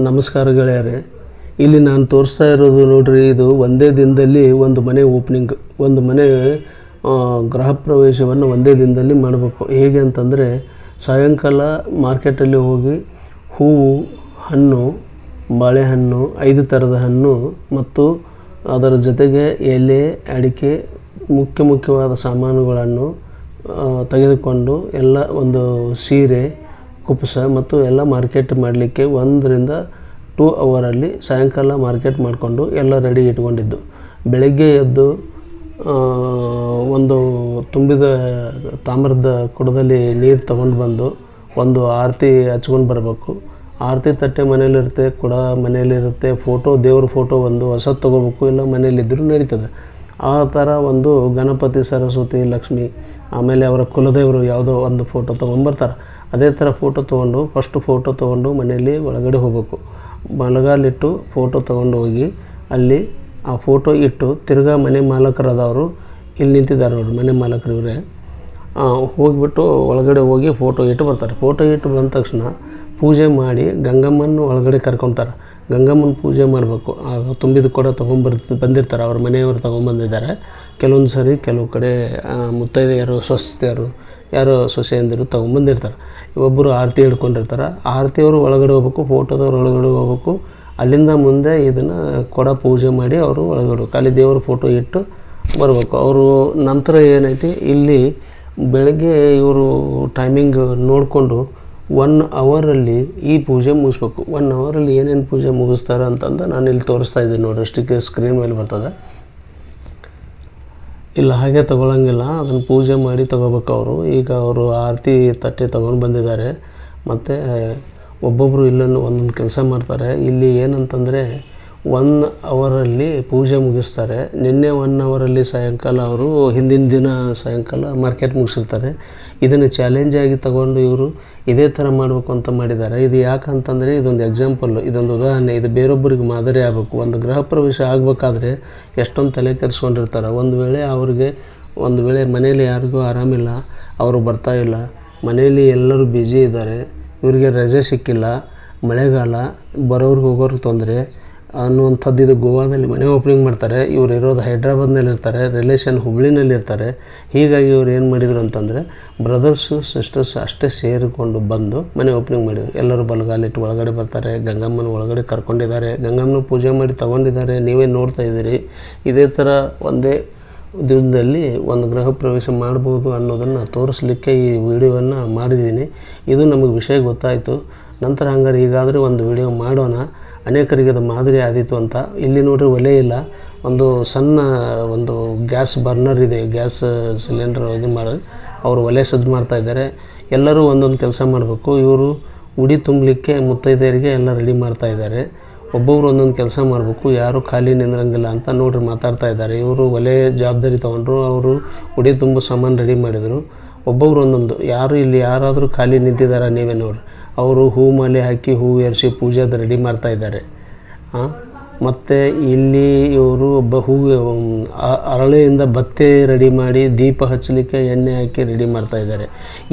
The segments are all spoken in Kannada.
ನಮಸ್ಕಾರ ಗೆಳೆಯರೇ. ಇಲ್ಲಿ ನಾನು ತೋರಿಸ್ತಾ ಇರೋದು ನೋಡ್ರಿ, ಇದು ಒಂದೇ ದಿನದಲ್ಲಿ ಒಂದು ಮನೆ ಓಪನಿಂಗ್, ಒಂದು ಮನೆ ಗೃಹ ಪ್ರವೇಶವನ್ನು ಒಂದೇ ದಿನದಲ್ಲಿ ಮಾಡಬೇಕು. ಹೇಗೆ ಅಂತಂದರೆ, ಸಾಯಂಕಾಲ ಮಾರ್ಕೆಟಲ್ಲಿ ಹೋಗಿ ಹೂವು, ಹಣ್ಣು, ಬಾಳೆಹಣ್ಣು, 5 ಥರದ ಹಣ್ಣು ಮತ್ತು ಅದರ ಜೊತೆಗೆ ಎಲೆ, ಅಡಿಕೆ, ಮುಖ್ಯವಾದ ಸಾಮಾನುಗಳನ್ನು ತೆಗೆದುಕೊಂಡು ಎಲ್ಲ ಒಂದು ಸೀರೆ, ಕುಪ್ಪಸ ಮತ್ತು ಎಲ್ಲ ಮಾರ್ಕೆಟ್ ಮಾಡಲಿಕ್ಕೆ 1 ರಿಂದ 2 ಅವರಲ್ಲಿ ಸಾಯಂಕಾಲ ಮಾರ್ಕೆಟ್ ಮಾಡಿಕೊಂಡು ಎಲ್ಲ ರೆಡಿ ಇಟ್ಕೊಂಡಿದ್ದು. ಬೆಳಗ್ಗೆ ಎದ್ದು ಒಂದು ತುಂಬಿದ ತಾಮ್ರದ ಕುಡದಲ್ಲಿ ನೀರು ತಗೊಂಡು ಬಂದು ಒಂದು ಆರತಿ ಹಚ್ಕೊಂಡು ಬರಬೇಕು. ಆರತಿ ತಟ್ಟೆ ಮನೇಲಿರುತ್ತೆ, ಕುಡ ಮನೇಲಿರುತ್ತೆ, ದೇವ್ರ ಫೋಟೋ ಒಂದು ಹೊಸದು ತೊಗೋಬೇಕು, ಇಲ್ಲ ಮನೇಲಿದ್ದರೂ ನಡೀತದೆ. ಆ ಥರ ಒಂದು ಗಣಪತಿ, ಸರಸ್ವತಿ, ಲಕ್ಷ್ಮಿ, ಆಮೇಲೆ ಅವರ ಕುಲದೇವರು ಯಾವುದೋ ಒಂದು ಫೋಟೋ ತೊಗೊಂಬರ್ತಾರೆ. ಅದೇ ಥರ ಫೋಟೋ ತೊಗೊಂಡು ಫೋಟೋ ತೊಗೊಂಡು ಮನೆಯಲ್ಲಿ ಒಳಗಡೆ ಹೋಗಬೇಕು. ಬಲಗಾಲಿಟ್ಟು ಫೋಟೋ ತೊಗೊಂಡು ಹೋಗಿ ಅಲ್ಲಿ ಆ ಫೋಟೋ ಇಟ್ಟು ತಿರ್ಗಾ ಮನೆ ಮಾಲಕರಾದವರು ಇಲ್ಲಿ ನಿಂತಿದ್ದಾರೆ ನೋಡಿ, ಮನೆ ಮಾಲಕರು ಇವರೇ. ಹೋಗಿಬಿಟ್ಟು ಒಳಗಡೆ ಹೋಗಿ ಫೋಟೋ ಇಟ್ಟು ಬರ್ತಾರೆ. ಫೋಟೋ ಇಟ್ಟು ಬಂದ ತಕ್ಷಣ ಪೂಜೆ ಮಾಡಿ ಗಂಗಮ್ಮನ ಒಳಗಡೆ ಕರ್ಕೊತಾರೆ. ಗಂಗಮ್ಮನ ಪೂಜೆ ಮಾಡಬೇಕು. ತುಂಬಿದ ಕೂಡ ಬಂದಿರ್ತಾರೆ, ಅವ್ರ ಮನೆಯವರು ತೊಗೊಂಬಂದಿದ್ದಾರೆ. ಕೆಲವೊಂದು ಸರಿ ಕೆಲವು ಕಡೆ ಮುತ್ತೈದೆಯರು, ಸ್ವಸ್ಥರು, ಯಾರೋ ಸೊಸೆಯಂದಿರು ತೊಗೊಂಬಂದಿರ್ತಾರೆ. ಒಬ್ಬರು ಆರತಿ ಹಿಡ್ಕೊಂಡಿರ್ತಾರೆ. ಆರತಿಯವರು ಒಳಗಡೆ ಹೋಗ್ಬೇಕು, ಫೋಟೋದವ್ರು ಒಳಗಡೆ ಹೋಗ್ಬೇಕು. ಅಲ್ಲಿಂದ ಮುಂದೆ ಇದನ್ನು ಕೊಡ ಪೂಜೆ ಮಾಡಿ ಅವರು ಒಳಗಡೆ ಖಾಲಿ ದೇವ್ರ ಫೋಟೋ ಇಟ್ಟು ಬರಬೇಕು. ಅವರು ನಂತರ ಏನೈತಿ, ಇಲ್ಲಿ ಬೆಳಗ್ಗೆ ಇವರು ಟೈಮಿಂಗ್ ನೋಡಿಕೊಂಡು 1 ಅವರಲ್ಲಿ ಈ ಪೂಜೆ ಮುಗಿಸ್ಬೇಕು. 1 ಅವರಲ್ಲಿ ಏನೇನು ಪೂಜೆ ಮುಗಿಸ್ತಾರೆ ಅಂತಂದು ನಾನು ಇಲ್ಲಿ ತೋರಿಸ್ತಾ ಇದ್ದೀನಿ ನೋಡಿ, ಅಷ್ಟಕ್ಕೆ ಸ್ಕ್ರೀನ್ ಮೇಲೆ ಬರ್ತದೆ. ಇಲ್ಲ ಹಾಗೆ ತೊಗೊಳಂಗಿಲ್ಲ, ಅದನ್ನು ಪೂಜೆ ಮಾಡಿ ತೊಗೋಬೇಕು ಅವರು. ಈಗ ಅವರು ಆರತಿ ತಟ್ಟೆ ತೊಗೊಂಡು ಬಂದಿದ್ದಾರೆ. ಮತ್ತು ಒಬ್ಬೊಬ್ಬರು ಇಲ್ಲನ್ನು ಒಂದೊಂದು ಕೆಲಸ ಮಾಡ್ತಾರೆ. ಇಲ್ಲಿ ಏನಂತಂದರೆ 1 ಅವರಲ್ಲಿ ಪೂಜೆ ಮುಗಿಸ್ತಾರೆ. ನಿನ್ನೆ 1 ಅವರಲ್ಲಿ ಸಾಯಂಕಾಲ ಅವರು ಹಿಂದಿನ ದಿನ ಸಾಯಂಕಾಲ ಮಾರ್ಕೆಟ್ ಮುಗಿಸಿರ್ತಾರೆ. ಇದನ್ನು ಚಾಲೆಂಜಾಗಿ ತಗೊಂಡು ಇವರು ಇದೇ ಥರ ಮಾಡಬೇಕು ಅಂತ ಮಾಡಿದ್ದಾರೆ. ಇದು ಯಾಕಂತಂದರೆ ಇದೊಂದು ಎಕ್ಸಾಂಪಲ್ಲು, ಇದೊಂದು ಉದಾಹರಣೆ. ಇದು ಬೇರೊಬ್ಬರಿಗೆ ಮಾದರಿ ಆಗಬೇಕು. ಒಂದು ಗೃಹ ಪ್ರವೇಶ ಆಗಬೇಕಾದ್ರೆ ಎಷ್ಟೊಂದು ತಲೆ ಕೆಡಿಸ್ಕೊಂಡಿರ್ತಾರೆ. ಒಂದು ವೇಳೆ ಮನೇಲಿ ಯಾರಿಗೂ ಆರಾಮಿಲ್ಲ, ಅವರು ಬರ್ತಾಯಿಲ್ಲ, ಮನೇಲಿ ಎಲ್ಲರೂ ಬ್ಯುಸಿ ಇದ್ದಾರೆ, ಇವರಿಗೆ ರಜೆ ಸಿಕ್ಕಿಲ್ಲ, ಮಳೆಗಾಲ, ಬರೋರ್ಗೆ ಹೋಗೋರ್ಗೆ ತೊಂದರೆ ಅನ್ನುವಂಥದ್ದು. ಇದು ಗೋವಾದಲ್ಲಿ ಮನೆ ಓಪನಿಂಗ್ ಮಾಡ್ತಾರೆ. ಇವ್ರು ಇರೋದು ಹೈದ್ರಾಬಾದ್ನಲ್ಲಿರ್ತಾರೆ, ರಿಲೇಷನ್ ಹುಬ್ಳಿನಲ್ಲಿರ್ತಾರೆ. ಹೀಗಾಗಿ ಇವ್ರು ಏನು ಮಾಡಿದರು ಅಂತಂದರೆ, ಬ್ರದರ್ಸು ಸಿಸ್ಟರ್ಸ್ ಅಷ್ಟೇ ಸೇರಿಕೊಂಡು ಬಂದು ಮನೆ ಓಪನಿಂಗ್ ಮಾಡಿದರು. ಎಲ್ಲರೂ ಬಲಗಾಲಿಟ್ಟು ಒಳಗಡೆ ಬರ್ತಾರೆ. ಗಂಗಮ್ಮನ ಒಳಗಡೆ ಕರ್ಕೊಂಡಿದ್ದಾರೆ. ಗಂಗಮ್ಮನ ಪೂಜೆ ಮಾಡಿ ತೊಗೊಂಡಿದ್ದಾರೆ. ನೀವೇ ನೋಡ್ತಾ ಇದ್ದೀರಿ. ಇದೇ ಥರ ಒಂದೇ ದಿನದಲ್ಲಿ ಒಂದು ಗೃಹ ಪ್ರವೇಶ ಮಾಡ್ಬೋದು ಅನ್ನೋದನ್ನು ತೋರಿಸ್ಲಿಕ್ಕೆ ಈ ವಿಡಿಯೋವನ್ನು ಮಾಡಿದ್ದೀನಿ. ಇದು ನಮಗೆ ವಿಷಯ ಗೊತ್ತಾಯಿತು. ನಂತರ ಹಂಗಾರೆ ಈಗಾದರೂ ಒಂದು ವಿಡಿಯೋ ಮಾಡೋಣ, ಅನೇಕರಿಗೆ ಅದು ಮಾದರಿ ಆದೀತು ಅಂತ. ಇಲ್ಲಿ ನೋಡ್ರಿ, ಒಲೆ ಇಲ್ಲ, ಒಂದು ಸಣ್ಣ ಒಂದು ಗ್ಯಾಸ್ ಬರ್ನರ್ ಇದೆ, ಗ್ಯಾಸ್ ಸಿಲಿಂಡರ್ ಇದು ಮಾಡಿ ಅವರು ಒಲೆ ಸಜ್ಜು ಮಾಡ್ತಾಯಿದ್ದಾರೆ. ಎಲ್ಲರೂ ಒಂದೊಂದು ಕೆಲಸ ಮಾಡಬೇಕು. ಇವರು ಉಡಿ ತುಂಬಲಿಕ್ಕೆ ಮುತ್ತೈದೆಯರಿಗೆ ಎಲ್ಲ ರೆಡಿ ಮಾಡ್ತಾಯಿದ್ದಾರೆ. ಒಬ್ಬೊಬ್ರು ಒಂದೊಂದು ಕೆಲಸ ಮಾಡಬೇಕು, ಯಾರು ಖಾಲಿ ನಿಂದ್ರಂಗಿಲ್ಲ ಅಂತ ನೋಡ್ರಿ ಮಾತಾಡ್ತಾ ಇದ್ದಾರೆ. ಇವರು ಒಲೆ ಜವಾಬ್ದಾರಿ ತೊಗೊಂಡ್ರು, ಅವರು ಉಡಿ ತುಂಬ ಸಾಮಾನು ರೆಡಿ ಮಾಡಿದರು. ಒಬ್ಬೊಬ್ರು ಒಂದೊಂದು. ಯಾರಾದರೂ ಖಾಲಿ ನಿಂತಿದ್ದಾರೆ ನೀವೇ ನೋಡ್ರಿ. ಅವರು ಹೂ ಮಾಲೆ ಹಾಕಿ ಹೂ ಏರಿಸಿ ಪೂಜೆದು ರೆಡಿ ಮಾಡ್ತಾಯಿದ್ದಾರೆ. ಮತ್ತು ಇಲ್ಲಿ ಇವರು ಅರಳೆಯಿಂದ ಬತ್ತೆ ರೆಡಿ ಮಾಡಿ ದೀಪ ಹಚ್ಚಲಿಕ್ಕೆ ಎಣ್ಣೆ ಹಾಕಿ ರೆಡಿ ಮಾಡ್ತಾಯಿದ್ದಾರೆ.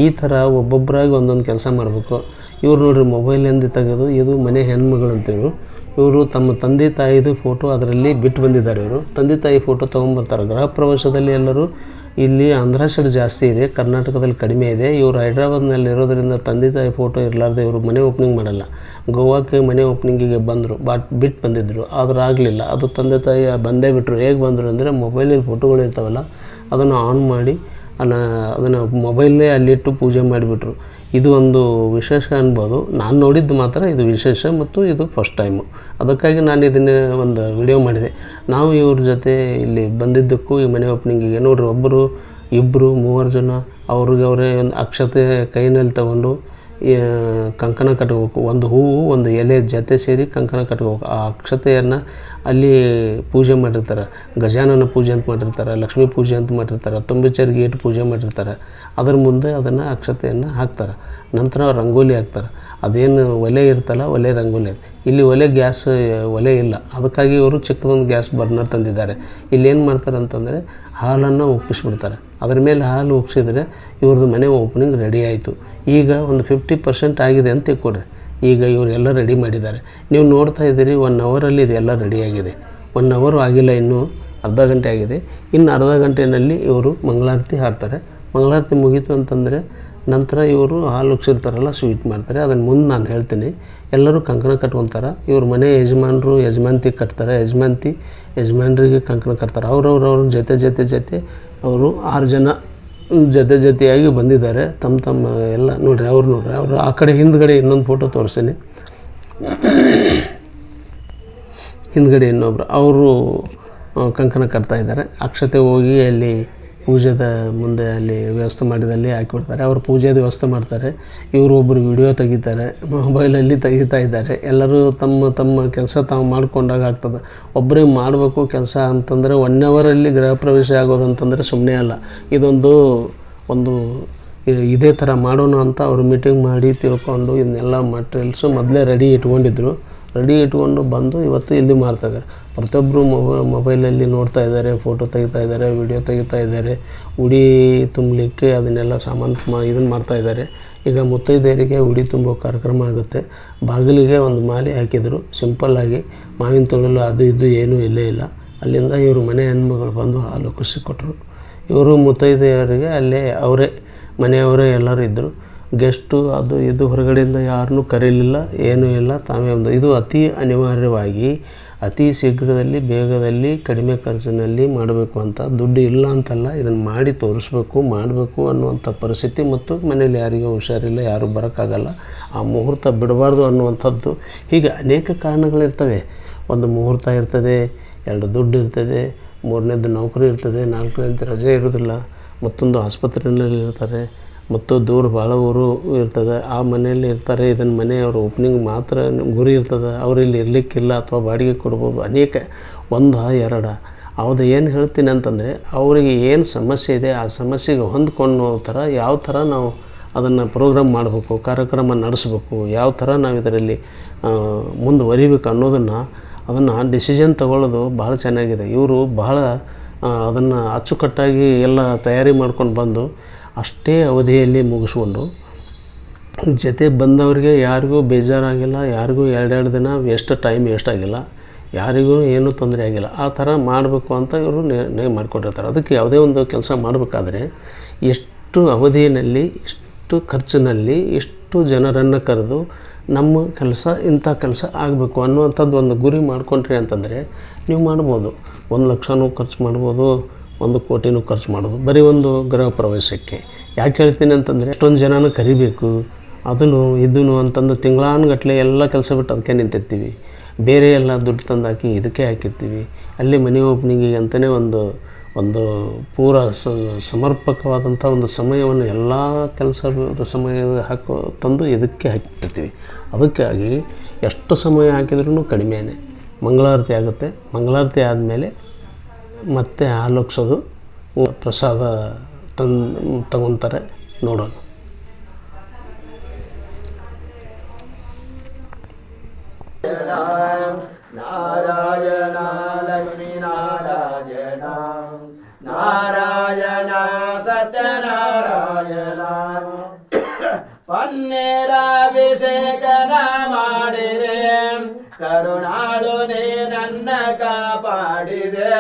ಈ ಥರ ಒಬ್ಬೊಬ್ಬರಾಗಿ ಒಂದೊಂದು ಕೆಲಸ ಮಾಡಬೇಕು. ಇವ್ರು ನೋಡ್ರಿ, ಮೊಬೈಲಿಂದ ತೆಗೆದು, ಇದು ಮನೆ ಹೆಣ್ಮಗಳಂತಿವರು. ಇವರು ತಮ್ಮ ತಂದೆ ತಾಯಿದು ಫೋಟೋ ಅದರಲ್ಲಿ ಬಿಟ್ಟು ಬಂದಿದ್ದಾರೆ. ಇವರು ತಂದೆ ತಾಯಿ ಫೋಟೋ ತೊಗೊಂಬರ್ತಾರೆ. ಗೃಹ ಪ್ರವೇಶದಲ್ಲಿ ಎಲ್ಲರೂ ಇಲ್ಲಿ ಆಂಧ್ರ ಸೈಡ್ ಜಾಸ್ತಿ ಇದೆ, ಕರ್ನಾಟಕದಲ್ಲಿ ಕಡಿಮೆ ಇದೆ. ಇವರು ಹೈದ್ರಾಬಾದ್ನಲ್ಲಿ ಇರೋದರಿಂದ ತಂದೆ ತಾಯಿ ಫೋಟೋ ಇರಲಾರ್ದೆ ಇವರು ಮನೆ ಓಪನಿಂಗ್ ಮಾಡಲ್ಲ. ಗೋವಾಕ್ಕೆ ಮನೆ ಓಪನಿಂಗಿಗೆ ಬಂದರು, ಬಿಟ್ಟು ಬಂದಿದ್ದರು, ಆದ್ರೆ ಆಗಲಿಲ್ಲ. ಅದು ತಂದೆ ತಾಯಿ ಬಂದೇ ಬಿಟ್ಟರು. ಹೇಗೆ ಬಂದರು ಅಂದರೆ, ಮೊಬೈಲಲ್ಲಿ ಫೋಟೋಗಳು ಇರ್ತಾವಲ್ಲ, ಅದನ್ನು ಆನ್ ಮಾಡಿ ಅದನ್ನು ಮೊಬೈಲೇ ಅಲ್ಲಿಟ್ಟು ಪೂಜೆ ಮಾಡಿಬಿಟ್ರು. ಇದು ಒಂದು ವಿಶೇಷ ಅನ್ಬೋದು. ನಾನು ನೋಡಿದ್ದು ಮಾತ್ರ ಇದು ವಿಶೇಷ ಮತ್ತು ಇದು ಫಸ್ಟ್ ಟೈಮು. ಅದಕ್ಕಾಗಿ ನಾನು ಇದನ್ನೇ ಒಂದು ವಿಡಿಯೋ ಮಾಡಿದೆ. ನಾವು ಇವ್ರ ಜೊತೆ ಇಲ್ಲಿ ಬಂದಿದ್ದಕ್ಕೂ ಈ ಮನೆ ಓಪನಿಂಗಿಗೆ ನೋಡ್ರಿ, ಒಬ್ಬರು, 2, 3 ಜನ ಅವರೇ ಒಂದು ಅಕ್ಷತೆ ಕೈನಲ್ಲಿ ತಗೊಂಡು ಕಂಕಣ ಕಟ್ಕೋಬೇಕು. ಒಂದು ಹೂವು, ಒಂದು ಎಲೆ ಜೊತೆ ಸೇರಿ ಕಂಕಣ ಕಟ್ಕೋಬೇಕು. ಆ ಅಕ್ಷತೆಯನ್ನು ಅಲ್ಲಿ ಪೂಜೆ ಮಾಡಿರ್ತಾರೆ. ಗಜಾನನ ಪೂಜೆ ಅಂತ ಮಾಡಿರ್ತಾರೆ, ಲಕ್ಷ್ಮೀ ಪೂಜೆ ಅಂತ ಮಾಡಿರ್ತಾರೆ, ತುಂಬೆಚರಿಗೆ ಇಟ್ಟು ಪೂಜೆ ಮಾಡಿರ್ತಾರೆ. ಅದರ ಮುಂದೆ ಅದನ್ನು ಅಕ್ಷತೆಯನ್ನು ಹಾಕ್ತಾರೆ. ನಂತರ ರಂಗೋಲಿ ಹಾಕ್ತಾರೆ. ಅದೇನು ಒಲೆ ಇರ್ತಲ್ಲ, ಒಲೆ ರಂಗೋಲಿ. ಇಲ್ಲಿ ಒಲೆ ಇಲ್ಲ. ಅದಕ್ಕಾಗಿ ಇವರು ಚಿಕ್ಕದೊಂದು ಗ್ಯಾಸ್ ಬರ್ನರ್ ತಂದಿದ್ದಾರೆ. ಇಲ್ಲಿ ಏನು ಮಾಡ್ತಾರೆ ಅಂತಂದರೆ, ಹಾಲನ್ನು ಉಕ್ಕಿಸ್ಬಿಡ್ತಾರೆ. ಅದರ ಮೇಲೆ ಹಾಲು ಉಕ್ಕಿಸಿದ್ರೆ ಇವ್ರದ್ದು ಮನೆ ಓಪನಿಂಗ್ ರೆಡಿ ಆಯಿತು. ಈಗ ಒಂದು 50% ಆಗಿದೆ ಅಂತ ತಿಳ್ಕೊಡ್ರಿ. ಈಗ ಇವರೆಲ್ಲ ರೆಡಿ ಮಾಡಿದ್ದಾರೆ. ನೀವು ನೋಡ್ತಾ ಇದ್ದೀರಿ 1 ಅವರಲ್ಲಿ ಇದೆಲ್ಲ ರೆಡಿಯಾಗಿದೆ. 1 ಅವರ್ ಆಗಿಲ್ಲ, ಇನ್ನೂ ಅರ್ಧ ಗಂಟೆ ಆಗಿದೆ. ಇನ್ನು ಅರ್ಧ ಗಂಟೆಯಲ್ಲಿ ಇವರು ಮಂಗಳಾರತಿ ಹಾಡ್ತಾರೆ. ಮಂಗಳಾರತಿ ಮುಗೀತು ಅಂತಂದರೆ ನಂತರ ಇವರು ಹಾಲು ಉಗ್ಸಿರ್ತಾರಲ್ಲ, ಸ್ವೀಟ್ ಮಾಡ್ತಾರೆ. ಅದನ್ನು ಮುಂದೆ ನಾನು ಹೇಳ್ತೀನಿ. ಎಲ್ಲರೂ ಕಂಕಣ ಕಟ್ಕೊತಾರೆ. ಇವ್ರ ಮನೆ ಯಜಮಾನರು ಯಜಮಾನ್ತಿ ಕಟ್ತಾರೆ, ಯಜಮಾನರಿಗೆ ಕಂಕಣ ಕಟ್ತಾರೆ. ಅವ್ರ ಜೊತೆ ಅವರು 6 ಜನ ಜೊತೆಯಾಗಿ ಬಂದಿದ್ದಾರೆ. ತಮ್ಮ ಎಲ್ಲ ನೋಡಿರಿ, ಅವರು ಆ ಕಡೆ ಹಿಂದ್ಗಡೆ ಇನ್ನೊಂದು ಫೋಟೋ ತೋರಿಸ್ತೀನಿ. ಹಿಂದ್ಗಡೆ ಇನ್ನೊಬ್ರು ಅವರು ಕಂಕಣ ಕಟ್ತಾ ಇದ್ದಾರೆ. ಅಕ್ಷತೆ ಹೋಗಿ ಅಲ್ಲಿ ಪೂಜೆದ ಮುಂದೆ ಅಲ್ಲಿ ವ್ಯವಸ್ಥೆ ಮಾಡಿದಲ್ಲಿ ಹಾಕಿಬಿಡ್ತಾರೆ. ಅವರು ಪೂಜೆದು ವ್ಯವಸ್ಥೆ ಮಾಡ್ತಾರೆ. ಇವರು ಒಬ್ಬರು ವಿಡಿಯೋ ತೆಗಿತಾರೆ, ಮೊಬೈಲಲ್ಲಿ ತೆಗಿತಾ ಇದ್ದಾರೆ. ಎಲ್ಲರೂ ತಮ್ಮ ಕೆಲಸ ತಾವು ಮಾಡ್ಕೊಂಡಾಗ ಆಗ್ತದೆ. ಒಬ್ಬರೇ ಮಾಡಬೇಕು ಕೆಲಸ ಅಂತಂದರೆ 1 ಅವರಲ್ಲಿ ಗೃಹ ಪ್ರವೇಶ ಆಗೋದಂತಂದರೆ ಸುಮ್ಮನೆ ಅಲ್ಲ. ಒಂದು ಇದೇ ಥರ ಮಾಡೋಣ ಅಂತ ಅವರು ಮೀಟಿಂಗ್ ಮಾಡಿ ತಿಳ್ಕೊಂಡು ಇದನ್ನೆಲ್ಲ ಮಟೀರಿಯಲ್ಸು ಮೊದಲೇ ರೆಡಿ ಇಟ್ಕೊಂಡು ಬಂದು ಇವತ್ತು ಇಲ್ಲಿ ಮಾಡ್ತಾಯಿದ್ದಾರೆ. ಪ್ರತಿಯೊಬ್ಬರು ಮೊಬೈಲಲ್ಲಿ ನೋಡ್ತಾ ಇದ್ದಾರೆ, ಫೋಟೋ ತೆಗಿತಾ ಇದ್ದಾರೆ, ವಿಡಿಯೋ ತೆಗಿತಾ ಇದ್ದಾರೆ. ಉಡಿ ತುಂಬಲಿಕ್ಕೆ ಅದನ್ನೆಲ್ಲ ಸಾಮಾನು ಇದನ್ನು ಮಾಡ್ತಾಯಿದ್ದಾರೆ. ಈಗ ಮುತ್ತೈದೆಯರಿಗೆ ಉಡಿ ತುಂಬೋ ಕಾರ್ಯಕ್ರಮ ಆಗುತ್ತೆ. ಬಾಗಿಲಿಗೆ ಒಂದು ಮಾಲೆ ಹಾಕಿದರು ಸಿಂಪಲ್ಲಾಗಿ. ಮಾವಿನ ತೊಳಲು ಅದು ಇದು ಏನೂ ಇಲ್ಲೇ ಇಲ್ಲ. ಅಲ್ಲಿಂದ ಇವರು ಮನೆ ಹೆಣ್ಮಗಳು ಬಂದು ಹಾಲು ಖುಷಿ ಕೊಟ್ಟರು. ಇವರು ಮುತ್ತೈದೆಯರಿಗೆ ಅಲ್ಲೇ ಮನೆಯವರೇ ಎಲ್ಲರೂ ಇದ್ದರು. ಗೆಸ್ಟು ಅದು ಇದು ಹೊರಗಡೆಯಿಂದ ಯಾರನ್ನೂ ಕರೀಲಿಲ್ಲ, ಏನೂ ಇಲ್ಲ. ತಾವೇ ಇದು ಅತಿ ಅನಿವಾರ್ಯವಾಗಿ ಅತಿ ಶೀಘ್ರದಲ್ಲಿ ಬೇಗದಲ್ಲಿ ಕಡಿಮೆ ಖರ್ಚಿನಲ್ಲಿ ಮಾಡಬೇಕು ಅಂತ. ದುಡ್ಡು ಇಲ್ಲ ಅಂತಲ್ಲ, ಇದನ್ನು ಮಾಡಿ ತೋರಿಸ್ಬೇಕು, ಮಾಡಬೇಕು ಅನ್ನುವಂಥ ಪರಿಸ್ಥಿತಿ. ಮತ್ತು ಮನೇಲಿ ಯಾರಿಗೂ ಹುಷಾರಿಲ್ಲ, ಯಾರೂ ಬರೋಕ್ಕಾಗಲ್ಲ, ಆ ಮುಹೂರ್ತ ಬಿಡಬಾರ್ದು ಅನ್ನುವಂಥದ್ದು. ಹೀಗೆ ಅನೇಕ ಕಾರಣಗಳಿರ್ತವೆ. ಒಂದು ಮುಹೂರ್ತ ಇರ್ತದೆ, 2 ದುಡ್ಡು ಇರ್ತದೆ, 3ನೇದು ನೌಕರಿ ಇರ್ತದೆ, 4ನೇದು ರಜೆ ಇರೋದಿಲ್ಲ, ಮತ್ತೊಂದು ಆಸ್ಪತ್ರೆಯಲ್ಲಿ ಇರ್ತಾರೆ, ಮತ್ತು ದೂರ ಭಾಳ ಊರು ಇರ್ತದೆ, ಆ ಮನೆಯಲ್ಲಿ ಇರ್ತಾರೆ. ಇದನ್ನು ಮನೆಯವರು ಓಪನಿಂಗ್ ಮಾತ್ರ ಗುರಿ ಇರ್ತದೆ. ಅವರಿಲ್ಲಿ ಇರಲಿಕ್ಕಿಲ್ಲ ಅಥವಾ ಬಾಡಿಗೆ ಕೊಡ್ಬೋದು. ಅನೇಕ 1 2 ಅವ್ದು ಏನು ಹೇಳ್ತೀನಿ ಅಂತಂದರೆ, ಅವರಿಗೆ ಏನು ಸಮಸ್ಯೆ ಇದೆ ಆ ಸಮಸ್ಯೆಗೆ ಹೊಂದ್ಕೊಳ್ಳೋ ಥರ ಯಾವ ಥರ ನಾವು ಅದನ್ನು ಪ್ರೋಗ್ರಾಮ್ ಮಾಡಬೇಕು, ಕಾರ್ಯಕ್ರಮ ನಡೆಸಬೇಕು, ಯಾವ ಥರ ನಾವು ಇದರಲ್ಲಿ ಮುಂದುವರಿಬೇಕು ಅದನ್ನು ಡಿಸಿಷನ್ ತಗೊಳ್ಳೋದು ಭಾಳ ಚೆನ್ನಾಗಿದೆ. ಇವರು ಬಹಳ ಅದನ್ನು ಅಚ್ಚುಕಟ್ಟಾಗಿ ಎಲ್ಲ ತಯಾರಿ ಮಾಡ್ಕೊಂಡು ಬಂದು ಅಷ್ಟೇ ಅವಧಿಯಲ್ಲಿ ಮುಗಿಸ್ಕೊಂಡು ಜೊತೆ ಬಂದವರಿಗೆ ಯಾರಿಗೂ ಬೇಜಾರಾಗಿಲ್ಲ, ಯಾರಿಗೂ 2 ದಿನ ಟೈಮ್ ವೇಸ್ಟ್ ಆಗಿಲ್ಲ, ಯಾರಿಗೂ ಏನೂ ತೊಂದರೆ ಆಗಿಲ್ಲ. ಆ ಥರ ಮಾಡಬೇಕು ಅಂತ ಇವರು ನಿರ್ಣಯ ಮಾಡಿಕೊಂಡಿರ್ತಾರೆ. ಅದಕ್ಕೆ ಯಾವುದೇ ಒಂದು ಕೆಲಸ ಮಾಡಬೇಕಾದ್ರೆ ಎಷ್ಟು ಅವಧಿಯಲ್ಲಿ, ಇಷ್ಟು ಖರ್ಚಿನಲ್ಲಿ, ಇಷ್ಟು ಜನರನ್ನು ಕರೆದು ನಮ್ಮ ಇಂಥ ಕೆಲಸ ಆಗಬೇಕು ಅನ್ನುವಂಥದ್ದು ಒಂದು ಗುರಿ ಮಾಡಿಕೊಂಡ್ರಿ ಅಂತಂದರೆ ನೀವು ಮಾಡ್ಬೋದು. 1 ಲಕ್ಷನೂ ಖರ್ಚು ಮಾಡ್ಬೋದು, 1 ಕೋಟಿನೂ ಖರ್ಚು ಮಾಡೋದು ಬರೀ ಒಂದು ಗೃಹ ಪ್ರವೇಶಕ್ಕೆ. ಯಾಕೆ ಹೇಳ್ತೀನಿ ಅಂತಂದರೆ, ಎಷ್ಟೊಂದು ಜನನೂ ಕರಿಬೇಕು, ಇದನ್ನು ಅಂತಂದು ತಿಂಗಳಾನುಗಟ್ಟಲೆ ಎಲ್ಲ ಕೆಲಸ ಬಿಟ್ಟು ಅದಕ್ಕೆ ನಿಂತಿರ್ತೀವಿ. ಬೇರೆ ಎಲ್ಲ ದುಡ್ಡು ತಂದು ಹಾಕಿ ಇದಕ್ಕೆ ಹಾಕಿರ್ತೀವಿ. ಅಲ್ಲಿ ಮನೆ ಓಪನಿಂಗಿಗೆ ಅಂತಲೇ ಒಂದು ಪೂರ ಸಮರ್ಪಕವಾದಂಥ ಒಂದು ಸಮಯವನ್ನು ಎಲ್ಲ ಕೆಲಸದ ಸಮಯ ತಂದು ಇದಕ್ಕೆ ಹಾಕಿರ್ತೀವಿ. ಅದಕ್ಕಾಗಿ ಎಷ್ಟು ಸಮಯ ಹಾಕಿದ್ರೂ ಕಡಿಮೆನೇ. ಮಂಗಳಾರತಿ ಆಗುತ್ತೆ. ಮಂಗಳಾರತಿ ಆದಮೇಲೆ ಮತ್ತೆ ಹಾಲೊಗ್ಸೋದು, ಪ್ರಸಾದ ತಗೊತಾರೆ. ನೋಡೋಣ. ನಾರಾಯಣ ಲಕ್ಷ್ಮೀ ನಾರಾಯಣ, ನಾರಾಯಣ ಸತ್ಯನಾರಾಯಣ. ಪನ್ನೀರಾಭಿಷೇಕನ ಮಾಡಿದೆ, ಕರುಣಾಳು ನೀ ನನ್ನ ಕಾಪಾಡಿದೆ.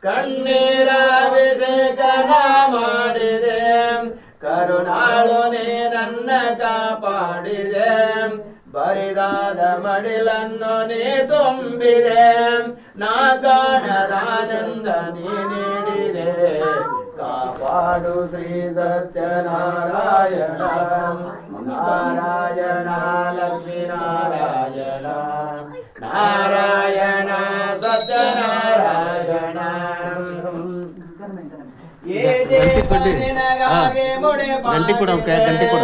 ಕಣ್ಣೀರಾಭಿಷೇಕನ ಮಾಡಿದೆ, ಕರುಣಾಳು ನೀ ನನ್ನ ಕಾಪಾಡಿದೆ. ಬರಿದಾದ ಮಡಿಲನ್ನು ನೀ ತುಂಬಿದೆ, ನಾ ಕಾಣದಾನಂದ ನೀ ನೀಡಿದೆ. ಕಾಪಾಡು ಶ್ರೀ ಸತ್ಯನಾರಾಯಣ, ನಾರಾಯಣ ಲಕ್ಷ್ಮೀ ನಾರಾಯಣ, ನಾರಾಯಣ ಸತ್ಯನಾರಾಯಣ. ನಿನಗಾಗಿ ಮುಡಿಪಾಗಿದೆ,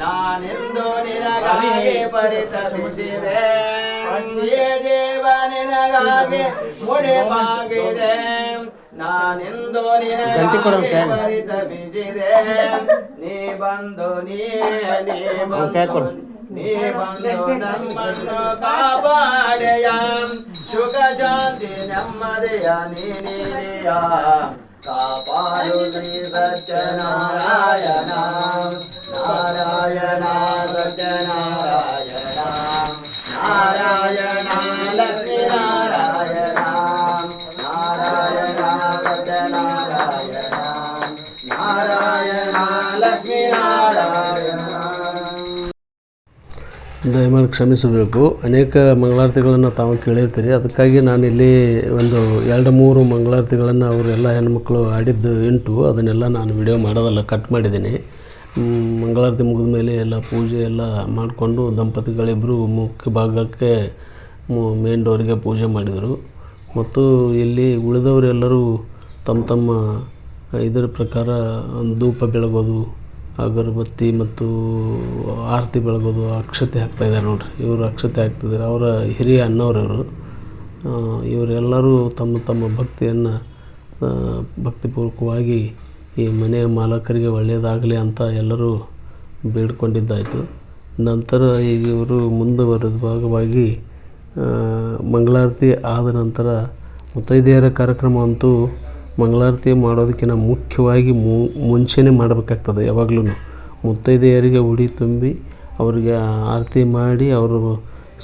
ನಾನೆಂದು ನಿನಗಾಗಿ ಪರಿತಪಿಸಿದೆ. ಈ ಜೀವ ನಿನಗಾಗಿ ಮುಡಿಪಾಗಿದೆ, ನಾನೆಂದು ನಿನಗಾಗಿ ಪರಿತಪಿಸಿದೆ. ನೀ ಬಂದು ನಮ್ಮನ್ನು ಕಾಪಾಡೆಯ, ಸುಖ ಶಾಂತಿ ನೆಮ್ಮದಿಯ ನೀನೆಯ. ಕಾಪಾಡು ಶ್ರೀ ಸತ್ಯನಾರಾಯಣ, ನಾರಾಯಣ ಸತ್ಯನಾರಾಯಣ. ನಾರಾಯಣ ಲಕ್ಷ್ಮೀ ನಾರಾಯಣ ನಾರಾಯಣ ಸತ್ಯನಾರಾಯಣ ನಾರಾಯಣ ಲಕ್ಷ್ಮೀ ನಾರಾಯಣ. ದಯಮಾಡಿ ಕ್ಷಮಿಸಬೇಕು. ಅನೇಕ ಮಂಗಳಾರತಿಗಳನ್ನು ತಾವು ಕೇಳಿರ್ತೀರಿ. ಅದಕ್ಕಾಗಿ ನಾನು ಇಲ್ಲಿ ಒಂದು 2-3 ಮಂಗಳಾರತಿಗಳನ್ನು ಅವರೆಲ್ಲ ಹೆಣ್ಮಕ್ಳು ಆಡಿದ್ದು ಉಂಟು. ಅದನ್ನೆಲ್ಲ ನಾನು ವಿಡಿಯೋ ಮಾಡೋದಲ್ಲ, ಕಟ್ ಮಾಡಿದ್ದೀನಿ. ಮಂಗಳಾರತಿ ಮುಗಿದ ಮೇಲೆ ಎಲ್ಲ ಪೂಜೆ ಎಲ್ಲ ಮಾಡಿಕೊಂಡು ದಂಪತಿಗಳಿಬ್ಬರು ಮುಖ್ಯ ಭಾಗಕ್ಕೆ ಮೇನ್ ಡೋರಿಗೆ ಪೂಜೆ ಮಾಡಿದರು. ಮತ್ತು ಇಲ್ಲಿ ಉಳಿದವರೆಲ್ಲರೂ ತಮ್ಮ ತಮ್ಮ ಇದರ ಪ್ರಕಾರ ಧೂಪ ಬೆಳಗೋದು, ಅಗರಬತ್ತಿ ಮತ್ತು ಆರತಿ ಬೆಳಗೋದು, ಅಕ್ಷತೆ ಹಾಕ್ತಾಯಿದ್ದಾರೆ ನೋಡಿರಿ. ಇವರು ಅಕ್ಷತೆ ಹಾಕ್ತಿದ್ದಾರೆ. ಅವರ ಹಿರಿಯ ಅಣ್ಣವರವರು. ಇವರೆಲ್ಲರೂ ತಮ್ಮ ತಮ್ಮ ಭಕ್ತಿಯನ್ನು ಭಕ್ತಿಪೂರ್ವಕವಾಗಿ ಈ ಮನೆಯ ಮಾಲಕರಿಗೆ ಒಳ್ಳೆಯದಾಗಲಿ ಅಂತ ಎಲ್ಲರೂ ಬೇಡ್ಕೊಂಡಿದ್ದಾಯಿತು. ನಂತರ ಈಗ ಇವರು ಮುಂದುವರೆದ ಭಾಗವಾಗಿ ಮಂಗಳಾರತಿ ಆದ ನಂತರ ಮುತ್ತೈದೆಯರ ಕಾರ್ಯಕ್ರಮ ಅಂತೂ ಮಂಗಳಾರತಿ ಮಾಡೋದಕ್ಕಿಂತ ಮುಖ್ಯವಾಗಿ ಮುಂಚೆನೇ ಮಾಡಬೇಕಾಗ್ತದೆ. ಯಾವಾಗಲೂ ಮುತ್ತೈದೆಯರಿಗೆ ಉಡಿ ತುಂಬಿ ಅವರಿಗೆ ಆರತಿ ಮಾಡಿ ಅವರು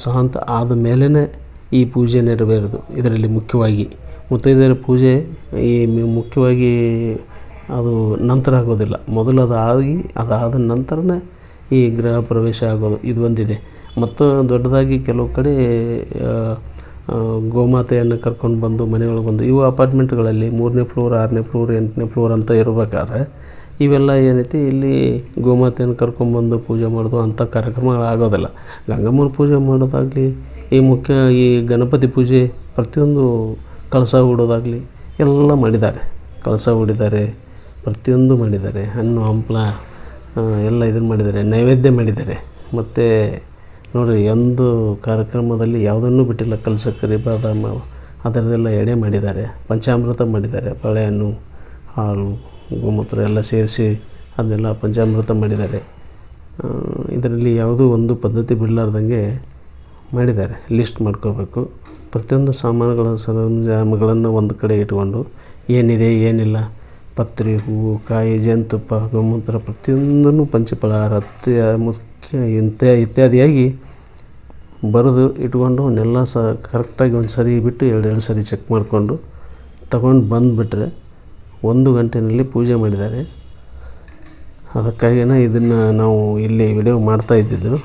ಶಾಂತ ಆದ ಮೇಲೇ ಈ ಪೂಜೆ ನೆರವೇರೋದು. ಇದರಲ್ಲಿ ಮುಖ್ಯವಾಗಿ ಮುತ್ತೈದೆಯರ ಪೂಜೆ ಈ ಮುಖ್ಯವಾಗಿ ಅದು ನಂತರ ಆಗೋದಿಲ್ಲ. ಮೊದಲು ಅದಾದ ನಂತರನೇ ಈ ಗೃಹ ಪ್ರವೇಶ ಆಗೋದು. ಇದು ಒಂದಿದೆ. ಮತ್ತು ದೊಡ್ಡದಾಗಿ ಕೆಲವು ಕಡೆ ಗೋಮಾತೆಯನ್ನು ಕರ್ಕೊಂಡು ಬಂದು ಮನೆಯೊಳಗೆ ಬಂದು, ಇವು ಅಪಾರ್ಟ್ಮೆಂಟ್ಗಳಲ್ಲಿ 3ನೇ ಫ್ಲೋರ್ 6ನೇ ಫ್ಲೋರ್ 8ನೇ ಫ್ಲೋರ್ ಅಂತ ಇರಬೇಕಾದ್ರೆ ಇವೆಲ್ಲ ಏನೈತಿ ಇಲ್ಲಿ ಗೋಮಾತೆಯನ್ನು ಕರ್ಕೊಂಬಂದು ಪೂಜೆ ಮಾಡೋದು ಅಂಥ ಕಾರ್ಯಕ್ರಮಗಳು ಆಗೋದಿಲ್ಲ. ಗಂಗಮ್ಮನ ಪೂಜೆ ಮಾಡೋದಾಗಲಿ, ಈ ಗಣಪತಿ ಪೂಜೆ ಪ್ರತಿಯೊಂದು ಕಳಶ ಹೂಡೋದಾಗಲಿ ಎಲ್ಲ ಮಾಡಿದ್ದಾರೆ. ಕಳಶ ಹೂಡಿದ್ದಾರೆ, ಪ್ರತಿಯೊಂದು ಮಾಡಿದ್ದಾರೆ. ಹಣ್ಣು ಹಂಪಲ ಎಲ್ಲ ಇದನ್ನು ಮಾಡಿದ್ದಾರೆ, ನೈವೇದ್ಯ ಮಾಡಿದ್ದಾರೆ. ಮತ್ತು ನೋಡಿರಿ, ಒಂದು ಕಾರ್ಯಕ್ರಮದಲ್ಲಿ ಯಾವುದನ್ನೂ ಬಿಟ್ಟಿಲ್ಲ. ಕಲಸಕ್ಕರೆ ಬಾದಾಮ ಅದರದೆಲ್ಲ ಎಡೆ ಮಾಡಿದ್ದಾರೆ, ಪಂಚಾಮೃತ ಮಾಡಿದ್ದಾರೆ. ಬಾಳೆಹಣ್ಣು, ಹಾಲು, ಗೋಮೂತ್ರ ಎಲ್ಲ ಸೇರಿಸಿ ಅದನ್ನೆಲ್ಲ ಪಂಚಾಮೃತ ಮಾಡಿದ್ದಾರೆ. ಇದರಲ್ಲಿ ಯಾವುದೂ ಒಂದು ಪದ್ಧತಿ ಬಿಡಲಾರ್ದಂಗೆ ಮಾಡಿದ್ದಾರೆ. ಲಿಸ್ಟ್ ಮಾಡ್ಕೋಬೇಕು. ಪ್ರತಿಯೊಂದು ಸಾಮಾನುಗಳ ಸರಂಜಾಮುಗಳನ್ನು ಒಂದು ಕಡೆ ಇಟ್ಕೊಂಡು ಏನಿದೆ ಏನಿಲ್ಲ, ಪತ್ರಿ, ಹೂವು, ಕಾಯಿ, ಜೇನುತುಪ್ಪ, ಗೋಮೂತ್ರ ಪ್ರತಿಯೊಂದನ್ನು ಪಂಚಫಲಾಹಾರ ಮುಖ್ಯ ಇತ್ಯಾದಿಯಾಗಿ ಬರೆದು ಇಟ್ಕೊಂಡು ಅವನ್ನೆಲ್ಲ ಕರೆಕ್ಟಾಗಿ ಒಂದು ಸರಿ ಬಿಟ್ಟು 2 ಸರಿ ಚೆಕ್ ಮಾಡಿಕೊಂಡು ತಗೊಂಡು ಬಂದುಬಿಟ್ರೆ 1 ಗಂಟೆಯಲ್ಲಿ ಪೂಜೆ ಮಾಡಿದ್ದಾರೆ. ಅದಕ್ಕಾಗಿಯೇ ಇದನ್ನು ನಾವು ಇಲ್ಲಿ ವಿಡಿಯೋ ಮಾಡ್ತಾ ಇದ್ದಿದ್ದು.